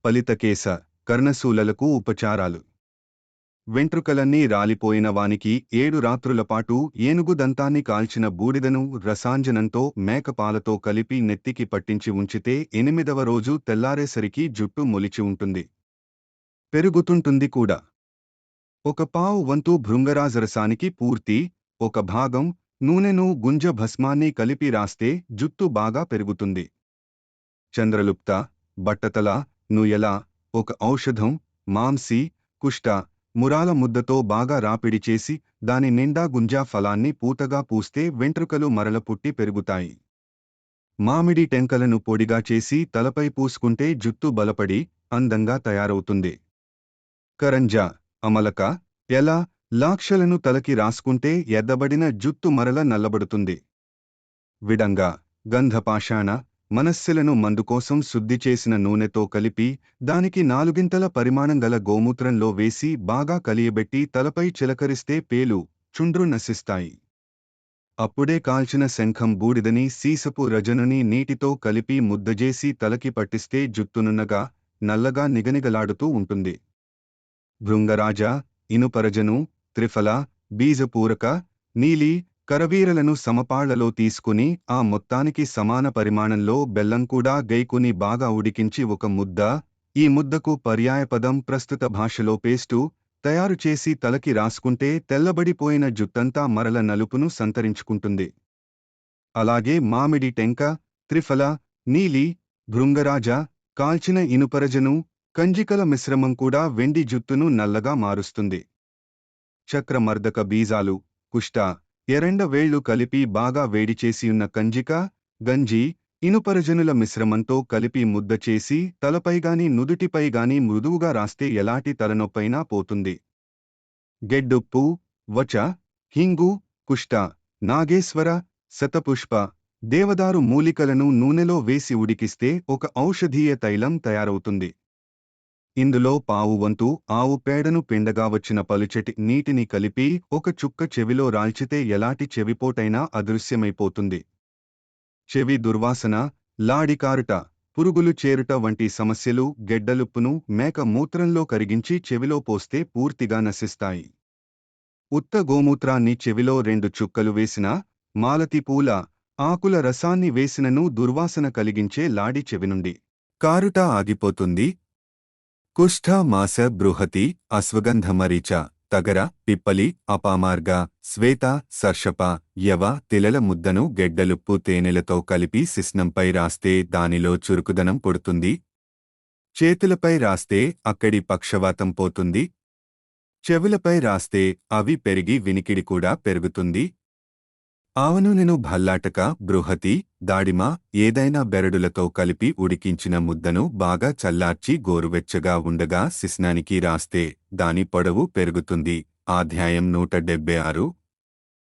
పలితకేశ కర్ణశూలలకు ఉపచారాలు. వెంట్రుకలన్నీ రాలిపోయిన వానికి 7 రాత్రులపాటు ఏనుగు దంతాన్ని కాల్చిన బూడిదను రసాంజనంతో మేకపాలతో కలిపి నెత్తికి పట్టించి ఉంచితే 8వ రోజు తెల్లారేసరికి జుట్టు మొలిచి ఉంటుంది, పెరుగుతుంటుంది కూడా. ఒక పావు వంతు భృంగరాజరసానికి పూర్తి, ఒక భాగం నూనెను గుంజ భస్మాన్ని కలిపి రాస్తే జుట్టు బాగా పెరుగుతుంది. చంద్రలుప్త, బట్టతల, నుయల, ఒక ఔషధం, మాంసి, కుష్ట, మురాల ముద్దతో బాగా రాపిడి చేసి దాని నిండా గుంజా ఫలాన్ని పూతగా పూస్తే వెంట్రుకలు మరల పుట్టి పెరుగుతాయి. మామిడి టెంకలను పొడిగా చేసి తలపై పూసుకుంటే జుట్టు బలపడి అందంగా తయారవుతుంది. కరంజ, అమలక, ఎల, లాక్షలను తలకి రాసుకుంటే ఎద్దబడిన జుట్టు మరల నల్లబడుతుంది. విడంగ, గంధపాషాణ, మనస్సులను మందుకోసం శుద్ధి చేసిన నూనెతో కలిపి దానికి 4గింతల పరిమాణం గల గోమూత్రంలో వేసి బాగా కలియబెట్టి తలపై చిలకరిస్తే పేలు, చుండ్రు నశిస్తాయి. అప్పుడే కాల్చిన శంఖం బూడిదని సీసపు రజనుని నీటితో కలిపి ముద్దజేసి తలకి పట్టిస్తే జుట్టునున్నగా నల్లగా నిగనిగలాడుతూ ఉంటుంది. భృంగరాజ, ఇనుపరజను, త్రిఫల, బీజపూరక, నీలి, కరవీరలను సమపాళ్లలో తీసుకుని ఆ మొత్తానికి సమాన పరిమాణంలో బెల్లం కూడా గైకుని బాగా ఉడికించి ఒక ముద్ద, ఈ ముద్దకు పర్యాయపదం ప్రస్తుత భాషలో పేస్టు, తయారు చేసి తలకి రాసుకుంటే తెల్లబడిపోయిన జుట్టంతా మరల నలుపును సంతరించుకుంటుంది. అలాగే మామిడి టెంక, త్రిఫల, నీలి, భృంగరాజ, కాల్చిన ఇనుపరజను, కంజికల మిశ్రమం కూడా వెండి జుట్టును నల్లగా మారుస్తుంది. చక్రమర్దక బీజాలు, కుష్ట, ఎరెండ వేళ్లు కలిపి బాగా వేడిచేసియున్న కంజిక, గంజి, ఇనుపరజనుల మిశ్రమంతో కలిపి ముద్ద చేసి తలపైగాని నుదుటిపైగాని మృదువుగా రాస్తే ఎలాంటి తలనొప్పైనా పోతుంది. గెడ్డుప్పు, వచ, హింగు, కుష్ట, నాగేశ్వర, శతపుష్ప, దేవదారు మూలికలను నూనెలో వేసి ఉడికిస్తే ఒక ఔషధీయ తైలం తయారవుతుంది. ఇందులో పావు వంతు ఆవు పేడను పిండగా వచ్చిన పలుచటి నీటిని కలిపి ఒక చుక్క చెవిలో రాల్చితే ఎలాంటి చెవిపోటైనా అదృశ్యమైపోతుంది. చెవి దుర్వాసన, లాడికారుట, పురుగులు చేరుట వంటి సమస్యలు గెడ్డలుప్పును మేక మూత్రంలో కరిగించి చెవిలో పోస్తే పూర్తిగా నశిస్తాయి. ఉత్త గోమూత్రాన్ని చెవిలో 2 చుక్కలు వేసినా, మాలతి పూల ఆకుల రసాన్ని వేసినను దుర్వాసన కలిగించే లాడి చెవినుండి కారుట ఆగిపోతుంది. కుష్ఠ మాస బృహతి, అశ్వగంధమరీచ, తగర, పిప్పలి, అపామార్గ, శ్వేత, సర్షప, యవ, తిలల ముద్దను గెడ్డలుప్పు తేనెలతో కలిపి శిస్నంపై రాస్తే దానిలో చురుకుదనం పుడుతుంది. చేతులపై రాస్తే అక్కడి పక్షవాతం పోతుంది. చెవులపై రాస్తే అవి పెరిగి వినికిడి కూడా పెరుగుతుంది. ఆవనూనెను భల్లాటక, బృహతి, దాడిమ ఏదైనా బెరడులతో కలిపి ఉడికించిన ముద్దను బాగా చల్లార్చి గోరువెచ్చగా ఉండగా శిస్నానికి రాస్తే దాని పొడవు పెరుగుతుంది. అధ్యాయం 176.